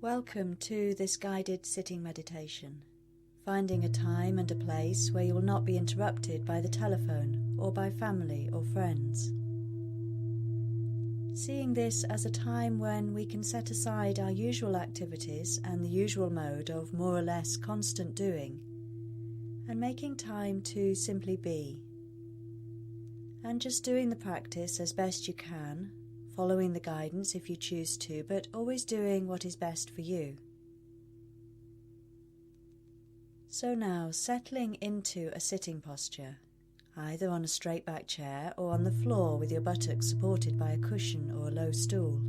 Welcome to this guided sitting meditation, finding a time and a place where you will not be interrupted by the telephone or by family or friends. Seeing this as a time when we can set aside our usual activities and the usual mode of more or less constant doing, and making time to simply be, and just doing the practice as best you can, following the guidance if you choose to, but always doing what is best for you. So now, settling into a sitting posture, either on a straight back chair or on the floor with your buttocks supported by a cushion or a low stool.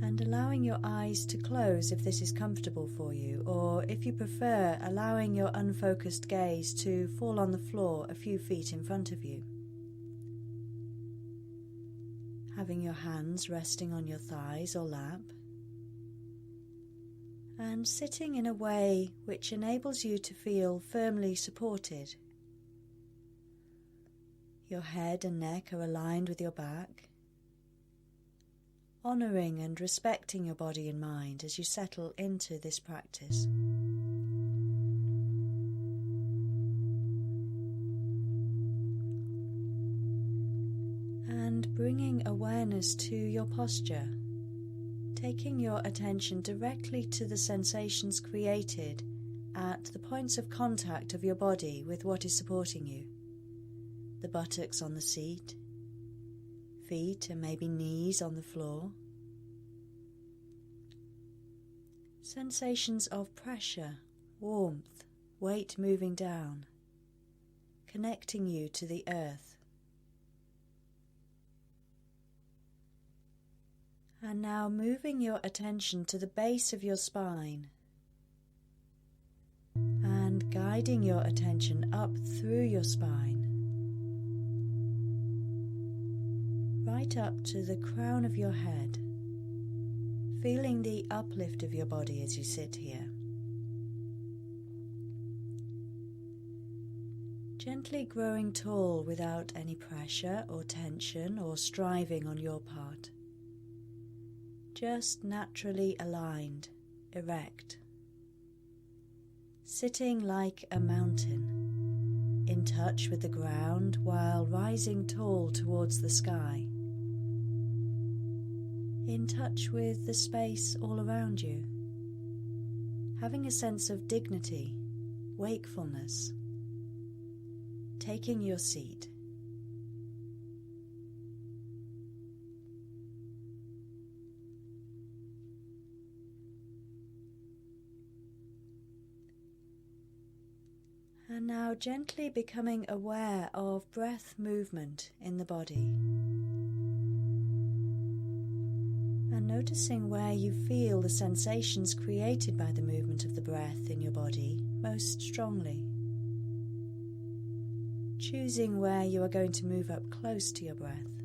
And allowing your eyes to close if this is comfortable for you, or if you prefer, allowing your unfocused gaze to fall on the floor a few feet in front of you. Having your hands resting on your thighs or lap, and sitting in a way which enables you to feel firmly supported. Your head and neck are aligned with your back, honouring and respecting your body and mind as you settle into this practice. And bringing awareness to your posture, taking your attention directly to the sensations created at the points of contact of your body with what is supporting you. The buttocks on the seat, feet and maybe knees on the floor. Sensations of pressure, warmth, weight moving down, connecting you to the earth. And now moving your attention to the base of your spine and guiding your attention up through your spine, right up to the crown of your head, feeling the uplift of your body as you sit here. Gently growing tall without any pressure or tension or striving on your part. Just naturally aligned, erect, sitting like a mountain, in touch with the ground while rising tall towards the sky, in touch with the space all around you, having a sense of dignity, wakefulness, taking your seat. And now gently becoming aware of breath movement in the body. And noticing where you feel the sensations created by the movement of the breath in your body most strongly. Choosing where you are going to move up close to your breath.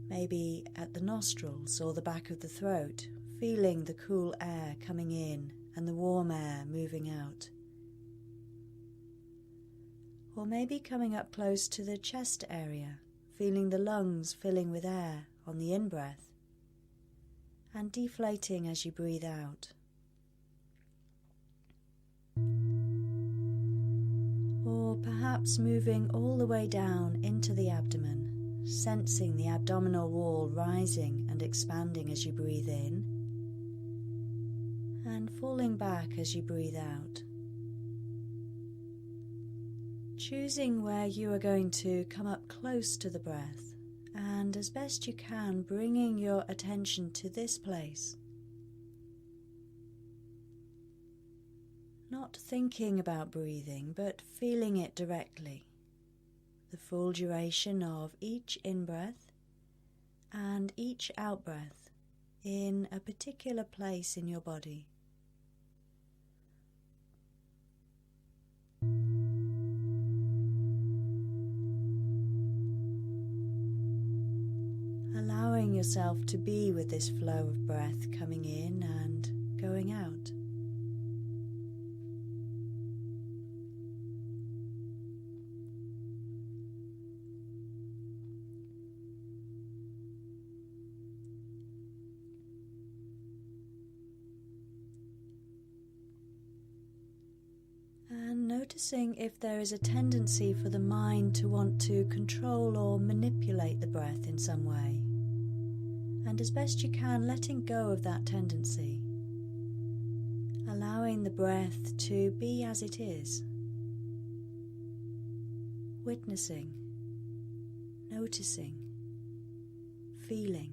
Maybe at the nostrils or the back of the throat, feeling the cool air coming in and the warm air moving out. Or maybe coming up close to the chest area, feeling the lungs filling with air on the in-breath and deflating as you breathe out. Or perhaps moving all the way down into the abdomen, sensing the abdominal wall rising and expanding as you breathe in and falling back as you breathe out. Choosing where you are going to come up close to the breath and as best you can bringing your attention to this place. Not thinking about breathing but feeling it directly. The full duration of each in-breath and each out-breath in a particular place in your body. Allowing yourself to be with this flow of breath coming in and going out. Noticing if there is a tendency for the mind to want to control or manipulate the breath in some way, and as best you can, letting go of that tendency, allowing the breath to be as it is, witnessing, noticing, feeling,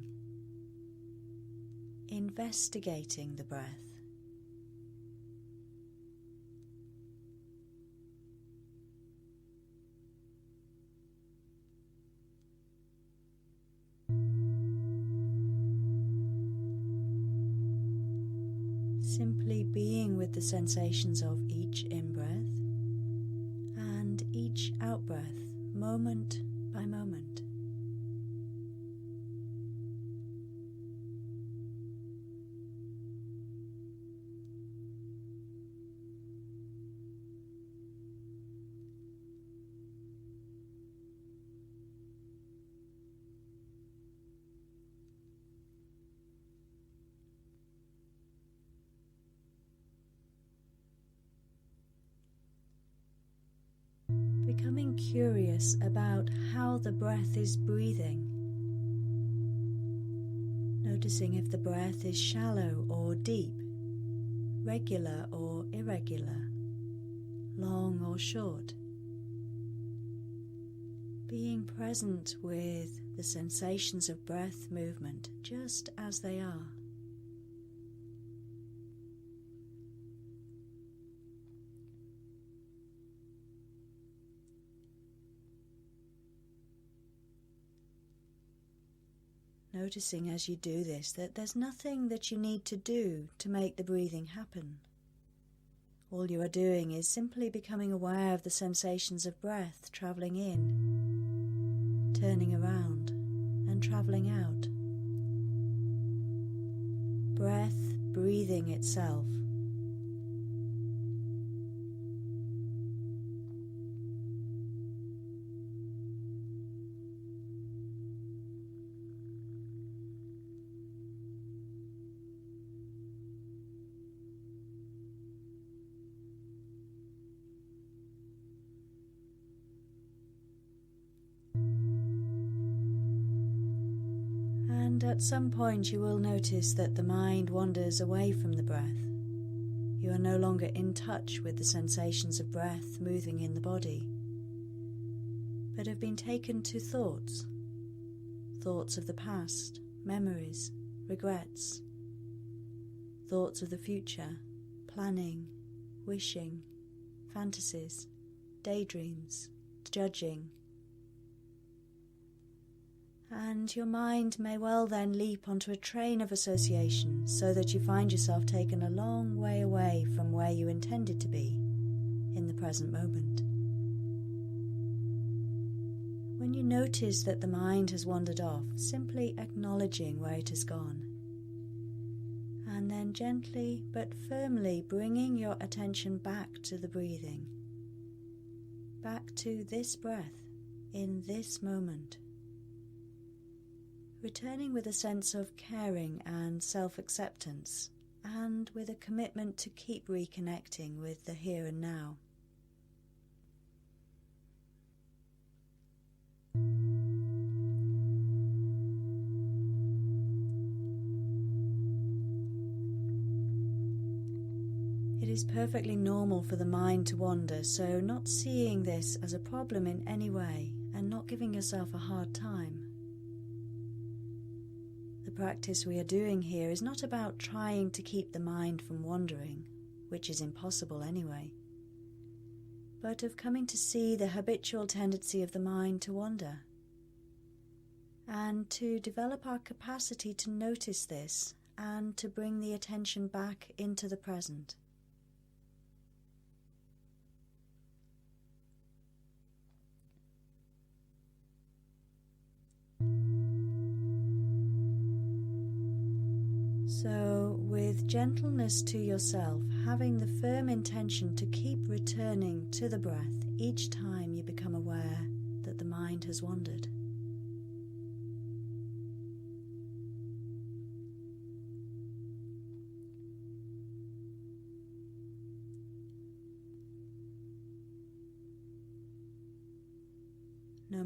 investigating the breath. Simply being with the sensations of each in-breath and each out-breath, moment by moment. Becoming curious about how the breath is breathing. Noticing if the breath is shallow or deep, regular or irregular, long or short. Being present with the sensations of breath movement just as they are. Noticing as you do this that there's nothing that you need to do to make the breathing happen. All you are doing is simply becoming aware of the sensations of breath travelling in, turning around, and travelling out. Breath breathing itself. And at some point you will notice that the mind wanders away from the breath. You are no longer in touch with the sensations of breath moving in the body, but have been taken to thoughts. Thoughts of the past, memories, regrets. Thoughts of the future, planning, wishing, fantasies, daydreams, judging. And your mind may well then leap onto a train of association so that you find yourself taken a long way away from where you intended to be in the present moment. When you notice that the mind has wandered off, simply acknowledging where it has gone, and then gently but firmly bringing your attention back to the breathing, back to this breath in this moment. Returning with a sense of caring and self-acceptance, and with a commitment to keep reconnecting with the here and now. It is perfectly normal for the mind to wander, so not seeing this as a problem in any way, and not giving yourself a hard time. The practice we are doing here is not about trying to keep the mind from wandering, which is impossible anyway, but of coming to see the habitual tendency of the mind to wander, and to develop our capacity to notice this and to bring the attention back into the present. So, with gentleness to yourself, having the firm intention to keep returning to the breath each time you become aware that the mind has wandered.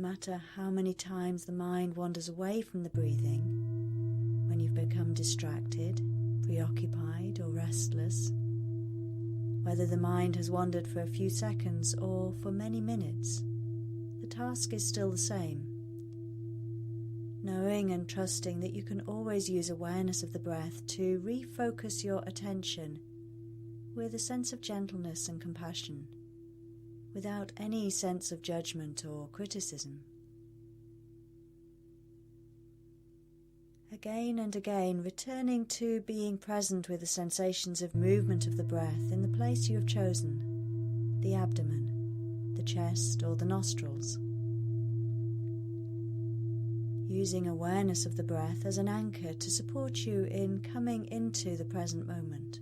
matter how many times the mind wanders away from the breathing, when you've become distracted, preoccupied or restless, whether the mind has wandered for a few seconds or for many minutes, the task is still the same. Knowing and trusting that you can always use awareness of the breath to refocus your attention with a sense of gentleness and compassion, without any sense of judgment or criticism. Again and again, returning to being present with the sensations of movement of the breath in the place you have chosen, the abdomen, the chest or the nostrils. Using awareness of the breath as an anchor to support you in coming into the present moment.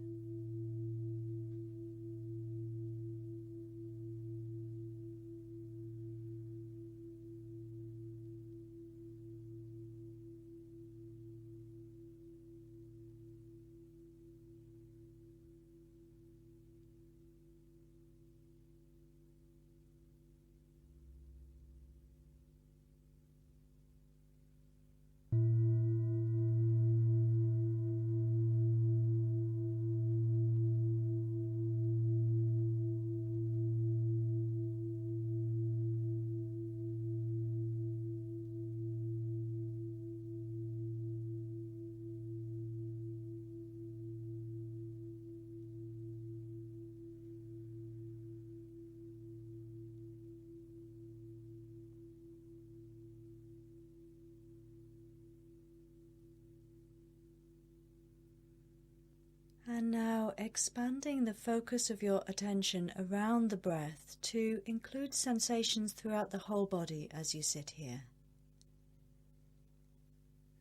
And now expanding the focus of your attention around the breath to include sensations throughout the whole body as you sit here.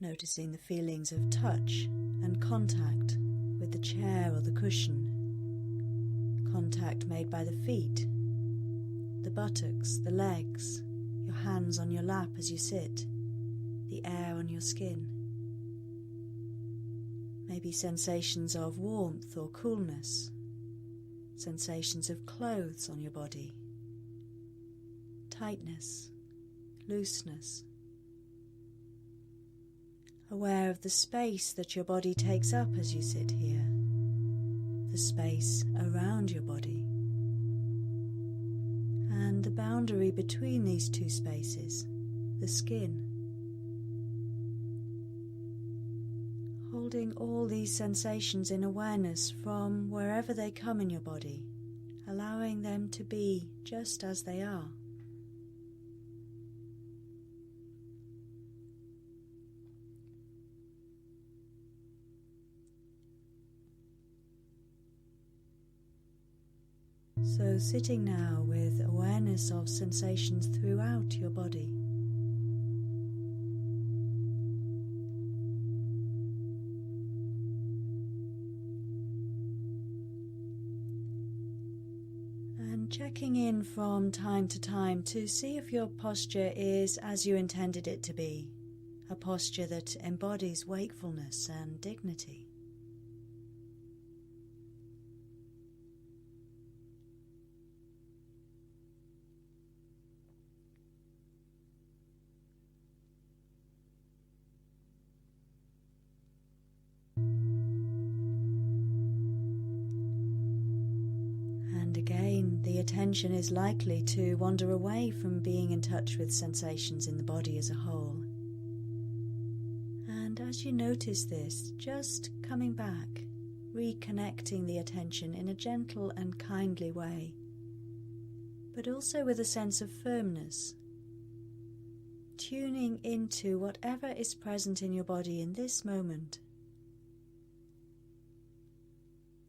Noticing the feelings of touch and contact with the chair or the cushion, contact made by the feet, the buttocks, the legs, your hands on your lap as you sit, the air on your skin. Maybe sensations of warmth or coolness, sensations of clothes on your body, tightness, looseness. Aware of the space that your body takes up as you sit here, the space around your body, and the boundary between these two spaces, the skin. Holding all these sensations in awareness from wherever they come in your body, allowing them to be just as they are. So sitting now with awareness of sensations throughout your body. Checking in from time to time to see if your posture is as you intended it to be, a posture that embodies wakefulness and dignity. The attention is likely to wander away from being in touch with sensations in the body as a whole. And as you notice this, just coming back, reconnecting the attention in a gentle and kindly way, but also with a sense of firmness, tuning into whatever is present in your body in this moment.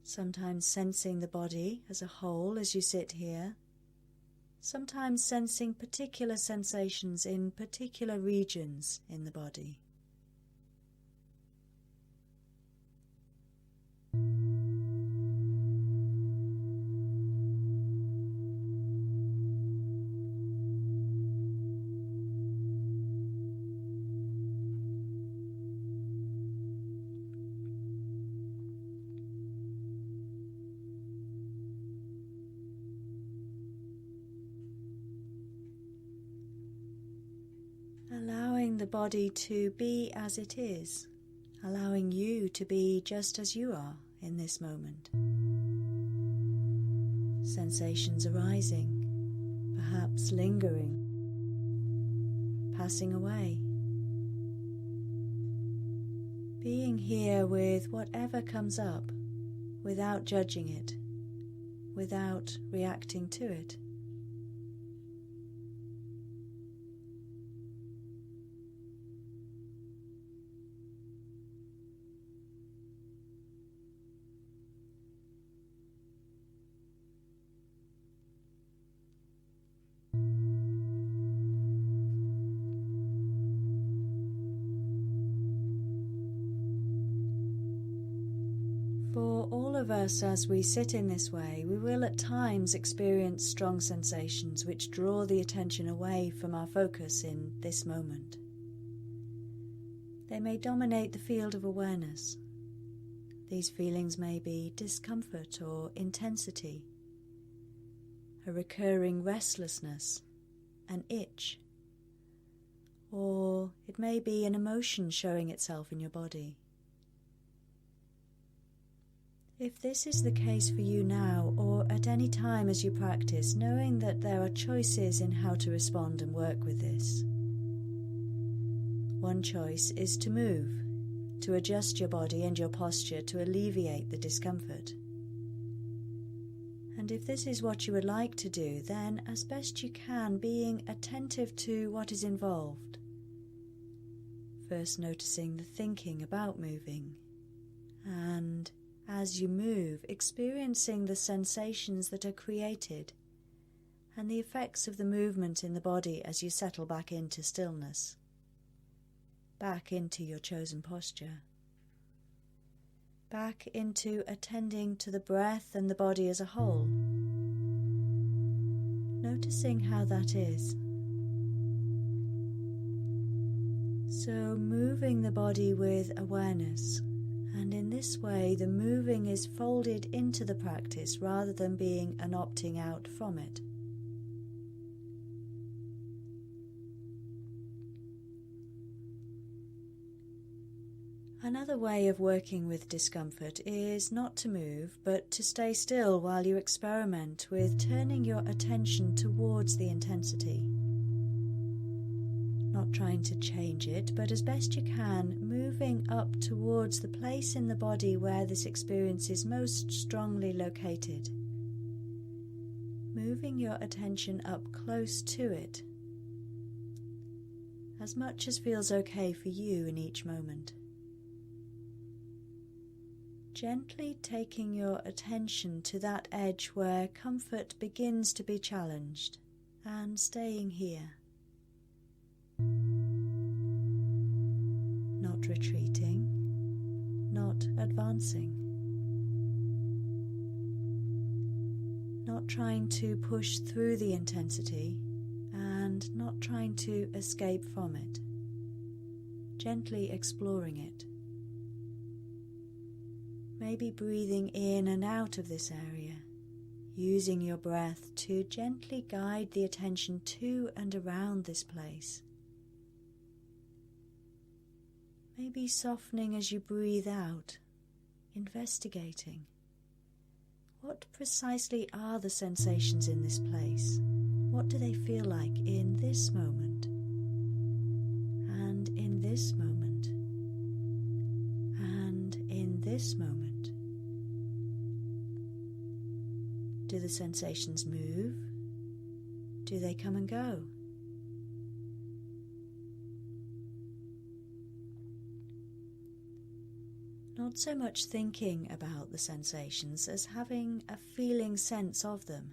Sometimes sensing the body as a whole as you sit here, sometimes sensing particular sensations in particular regions in the body. allowing the body to be as it is, allowing you to be just as you are in this moment. Sensations arising, perhaps lingering, passing away. Being here with whatever comes up, without judging it, without reacting to it. For all of us, as we sit in this way, we will at times experience strong sensations which draw the attention away from our focus in this moment. They may dominate the field of awareness. These feelings may be discomfort or intensity, a recurring restlessness, an itch, or it may be an emotion showing itself in your body. If this is the case for you now, or at any time as you practice, knowing that there are choices in how to respond and work with this. One choice is to move, to adjust your body and your posture to alleviate the discomfort. And if this is what you would like to do, then as best you can, being attentive to what is involved. First noticing the thinking about moving, and as you move, experiencing the sensations that are created and the effects of the movement in the body as you settle back into stillness, back into your chosen posture, back into attending to the breath and the body as a whole, noticing how that is. So moving the body with awareness. And in this way, the moving is folded into the practice rather than being an opting out from it. Another way of working with discomfort is not to move, but to stay still while you experiment with turning your attention towards the intensity. Not trying to change it, but as best you can, moving up towards the place in the body where this experience is most strongly located. Moving your attention up close to it, as much as feels okay for you in each moment. Gently taking your attention to that edge where comfort begins to be challenged, and staying here. Not retreating, not advancing. Not trying to push through the intensity and not trying to escape from it. Gently exploring it. Maybe breathing in and out of this area, using your breath to gently guide the attention to and around this place. Maybe softening as you breathe out, investigating. What precisely are the sensations in this place? What do they feel like in this moment? And in this moment? And in this moment? Do the sensations move? Do they come and go? Not so much thinking about the sensations as having a feeling sense of them.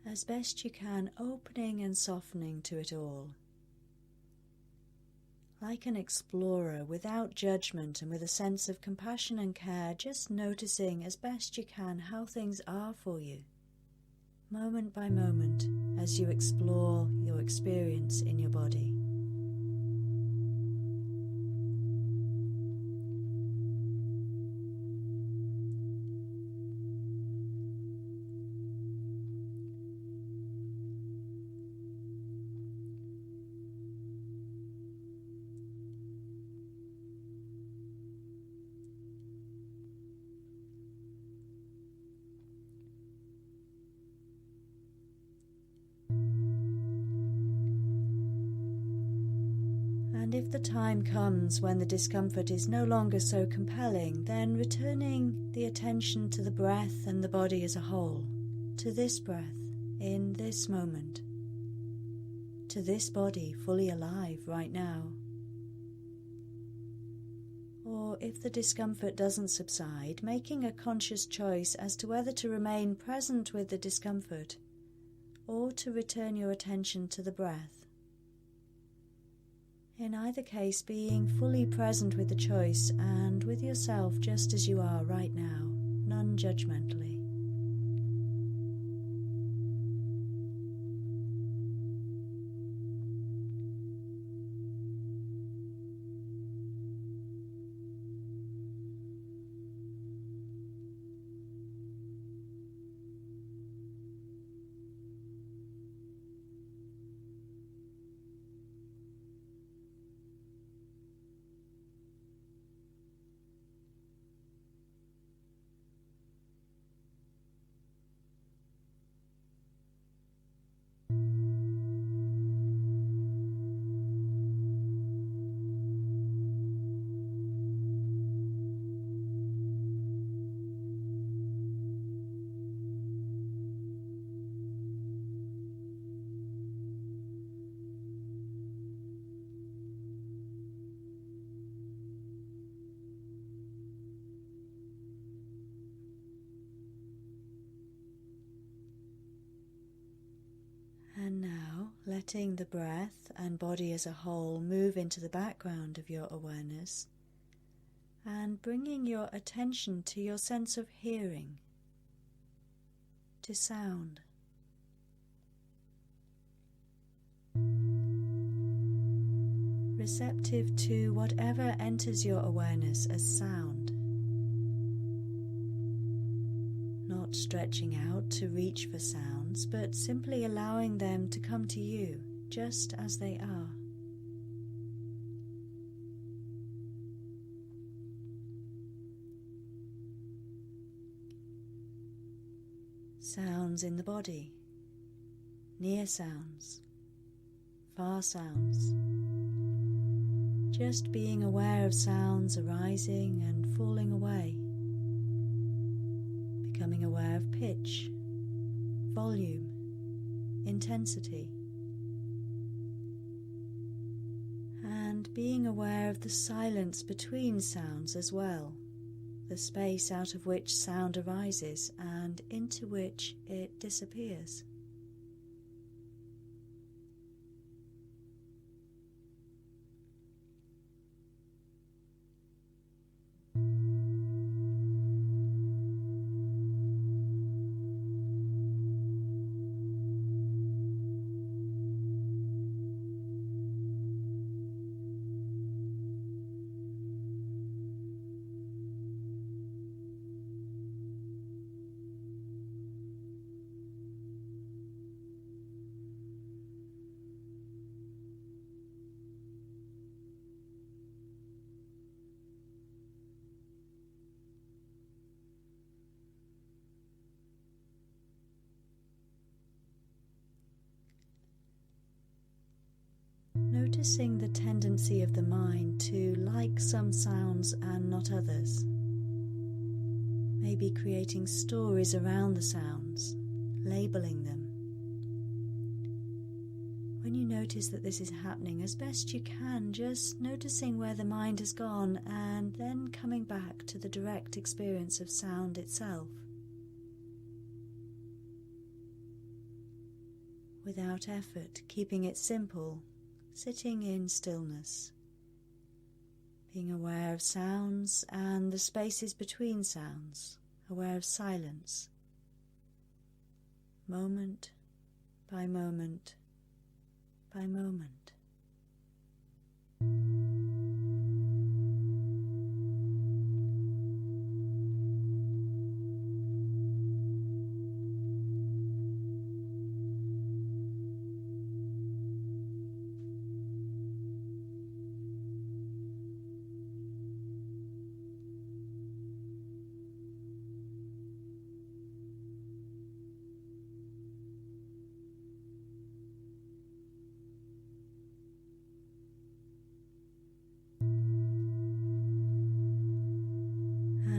As best you can, opening and softening to it all. Like an explorer, without judgment and with a sense of compassion and care, just noticing as best you can how things are for you, moment by moment, as you explore your experience in your body. And if the time comes when the discomfort is no longer so compelling, then returning the attention to the breath and the body as a whole, to this breath in this moment, to this body fully alive right now. Or if the discomfort doesn't subside, making a conscious choice as to whether to remain present with the discomfort or to return your attention to the breath. In either case, being fully present with the choice and with yourself just as you are right now, non-judgmentally. And now, letting the breath and body as a whole move into the background of your awareness and bringing your attention to your sense of hearing, to sound. Receptive to whatever enters your awareness as sound. Not stretching out to reach for sounds, but simply allowing them to come to you just as they are. Sounds in the body, near sounds, far sounds. Just being aware of sounds arising and falling away. Becoming aware of pitch, volume, intensity. And being aware of the silence between sounds as well, the space out of which sound arises and into which it disappears. Noticing the tendency of the mind to like some sounds and not others. Maybe creating stories around the sounds, labeling them. When you notice that this is happening, as best you can, just noticing where the mind has gone and then coming back to the direct experience of sound itself. Without effort, keeping it simple, sitting in stillness, being aware of sounds and the spaces between sounds, aware of silence, moment by moment by moment.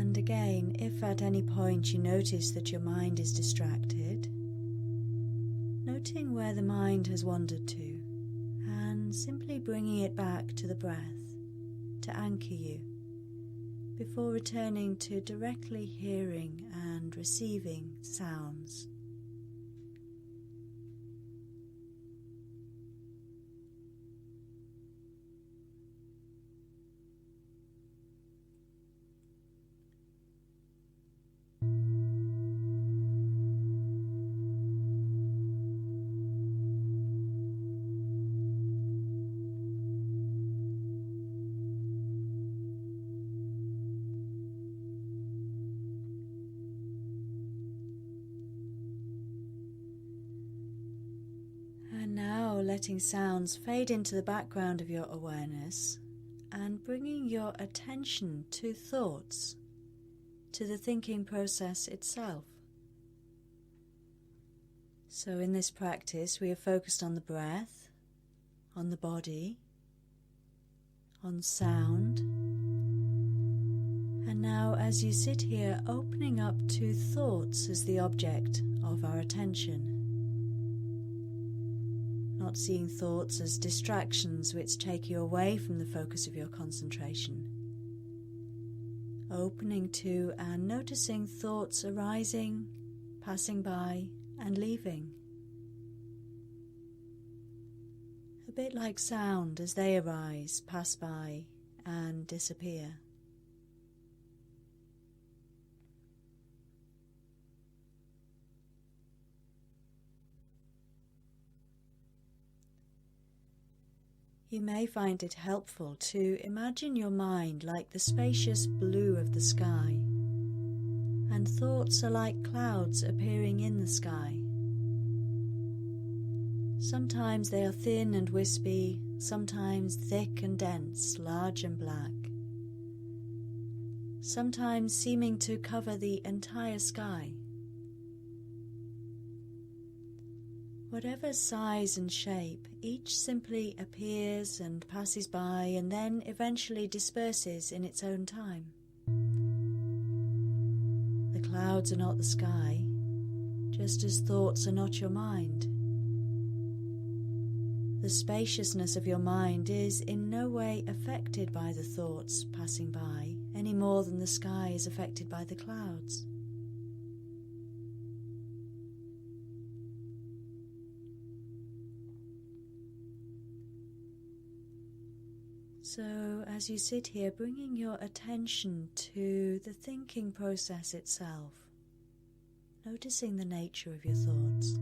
And again, if at any point you notice that your mind is distracted, noting where the mind has wandered to and simply bringing it back to the breath to anchor you before returning to directly hearing and receiving sounds. And now letting sounds fade into the background of your awareness and bringing your attention to thoughts, to the thinking process itself. So in this practice we are focused on the breath, on the body, on sound. And now as you sit here, opening up to thoughts as the object of our attention. Not seeing thoughts as distractions which take you away from the focus of your concentration. Opening to and noticing thoughts arising, passing by and leaving. A bit like sound as they arise, pass by and disappear. You may find it helpful to imagine your mind like the spacious blue of the sky, and thoughts are like clouds appearing in the sky. Sometimes they are thin and wispy, sometimes thick and dense, large and black, sometimes seeming to cover the entire sky. Whatever size and shape, each simply appears and passes by and then eventually disperses in its own time. The clouds are not the sky, just as thoughts are not your mind. The spaciousness of your mind is in no way affected by the thoughts passing by, any more than the sky is affected by the clouds. So as you sit here, bringing your attention to the thinking process itself, noticing the nature of your thoughts.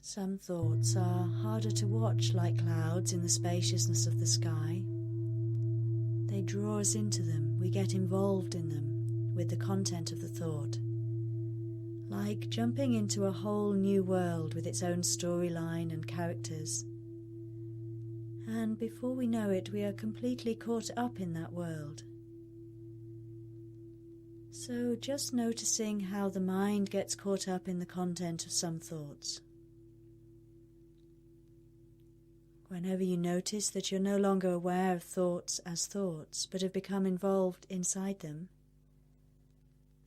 Some thoughts are harder to watch like clouds in the spaciousness of the sky. They draw us into them, we get involved in them, with the content of the thought. Like jumping into a whole new world with its own storyline and characters. And before we know it, we are completely caught up in that world. So just noticing how the mind gets caught up in the content of some thoughts. Whenever you notice that you're no longer aware of thoughts as thoughts, but have become involved inside them,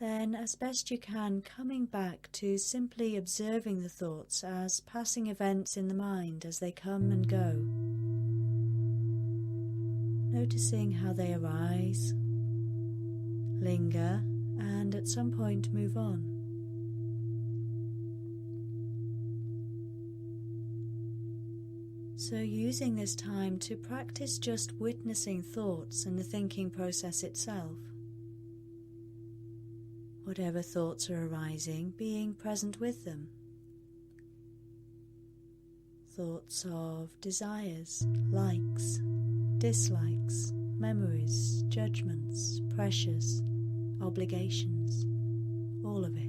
then as best you can, coming back to simply observing the thoughts as passing events in the mind as they come and go. Noticing how they arise, linger, and at some point move on. So using this time to practice just witnessing thoughts and the thinking process itself. Whatever thoughts are arising, being present with them. thoughts of desires, likes, dislikes, memories, judgments, pressures, obligations, all of it.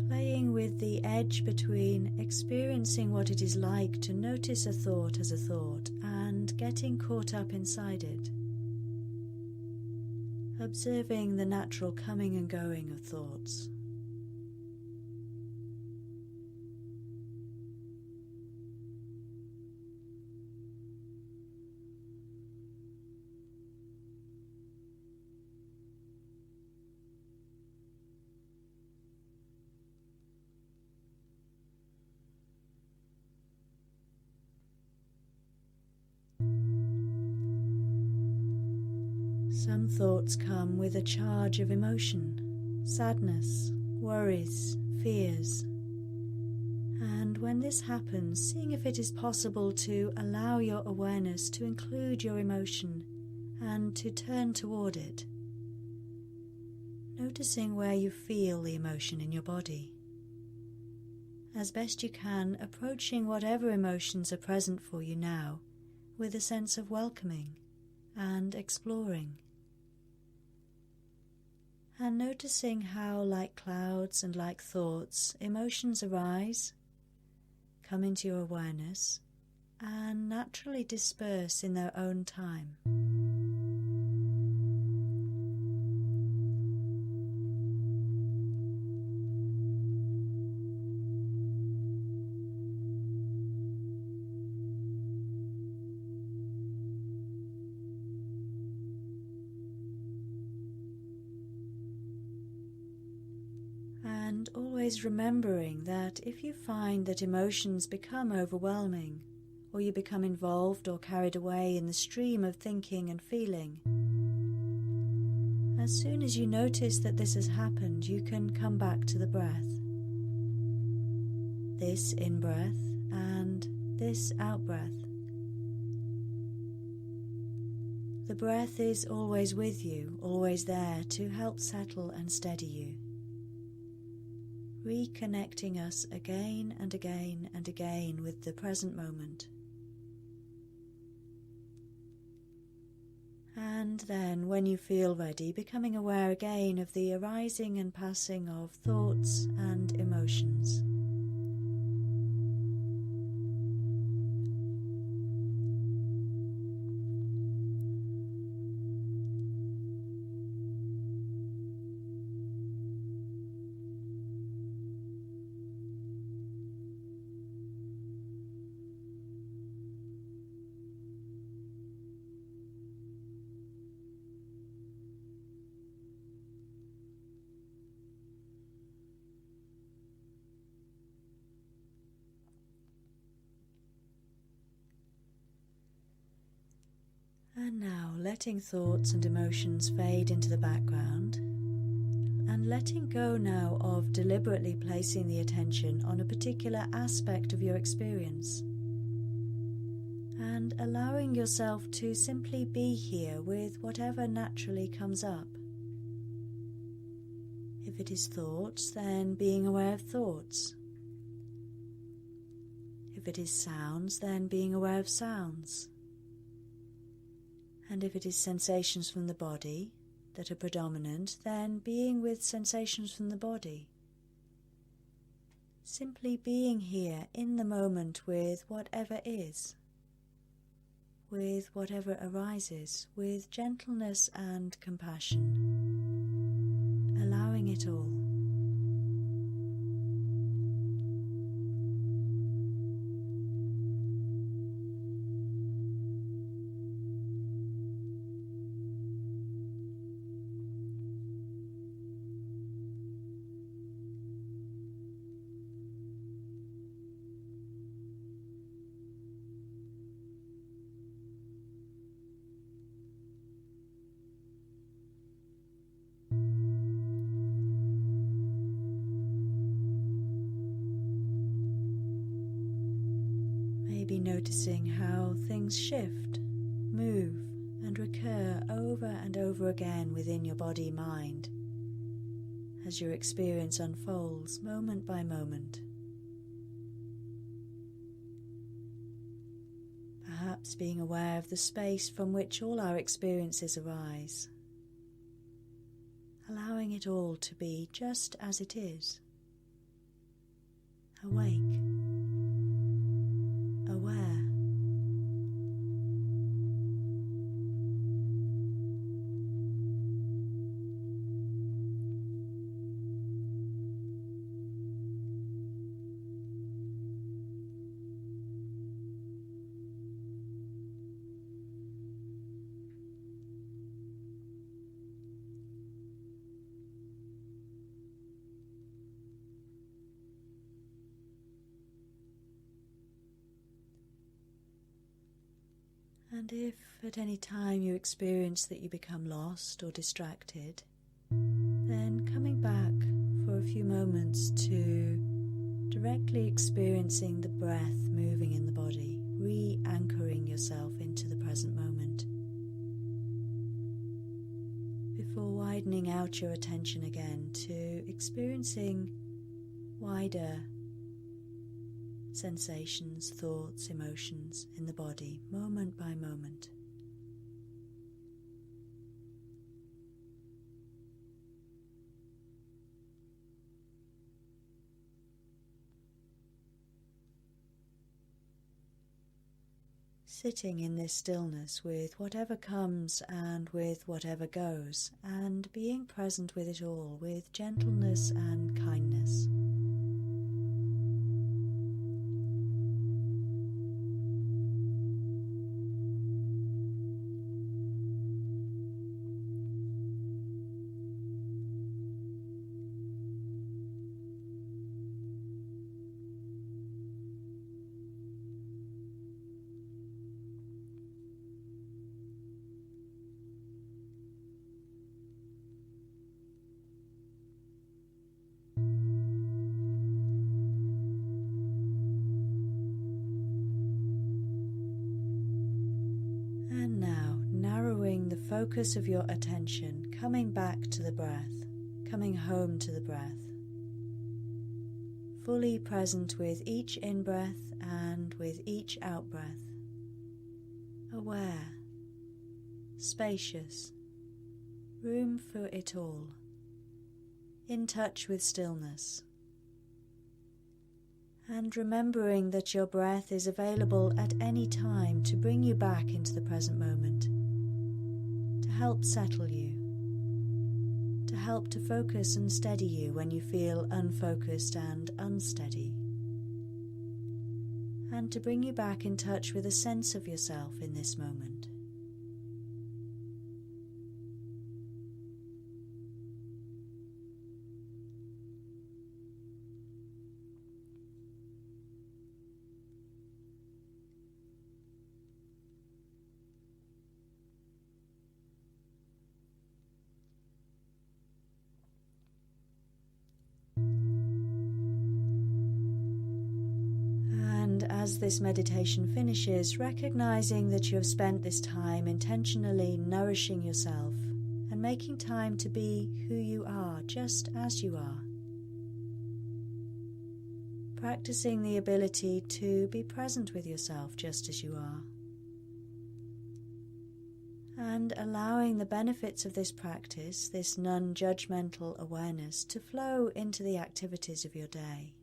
Playing with the edge between experiencing what it is like to notice a thought as a thought and getting caught up inside it. Observing the natural coming and going of thoughts. Some thoughts come with a charge of emotion, sadness, worries, fears. And when this happens, seeing if it is possible to allow your awareness to include your emotion and to turn toward it. Noticing where you feel the emotion in your body. As best you can, approaching whatever emotions are present for you now with a sense of welcoming and exploring. And noticing how, like clouds and like thoughts, emotions arise, come into your awareness, and naturally disperse in their own time. And always remembering that if you find that emotions become overwhelming, or you become involved or carried away in the stream of thinking and feeling, as soon as you notice that this has happened, you can come back to the breath. This in-breath and this out-breath. The breath is always with you, always there to help settle and steady you. Reconnecting us again and again and again with the present moment. And then, when you feel ready, becoming aware again of the arising and passing of thoughts and emotions. And now letting thoughts and emotions fade into the background, and letting go now of deliberately placing the attention on a particular aspect of your experience, and allowing yourself to simply be here with whatever naturally comes up. If it is thoughts, then being aware of thoughts. If it is sounds, then being aware of sounds. And if it is sensations from the body that are predominant, then being with sensations from the body. Simply being here in the moment with whatever is, with whatever arises, with gentleness and compassion, allowing it all. Maybe noticing how things shift, move, and recur over and over again within your body-mind as your experience unfolds moment by moment. Perhaps being aware of the space from which all our experiences arise, allowing it all to be just as it is, awake, aware. And if at any time you experience that you become lost or distracted, then coming back for a few moments to directly experiencing the breath moving in the body, re-anchoring yourself into the present moment, before widening out your attention again to experiencing wider sensations, thoughts, emotions in the body, moment by moment. Sitting in this stillness with whatever comes and with whatever goes, and being present with it all with gentleness and kindness. And now, narrowing the focus of your attention, coming back to the breath, coming home to the breath, fully present with each in-breath and with each out-breath, aware, spacious, room for it all, in touch with stillness, and remembering that your breath is available at any time to bring you back into the present moment, to help settle you, to help to focus and steady you when you feel unfocused and unsteady, and to bring you back in touch with a sense of yourself in this moment. As this meditation finishes, recognizing that you have spent this time intentionally nourishing yourself and making time to be who you are, just as you are. Practicing the ability to be present with yourself just as you are. And allowing the benefits of this practice, this non-judgmental awareness, to flow into the activities of your day.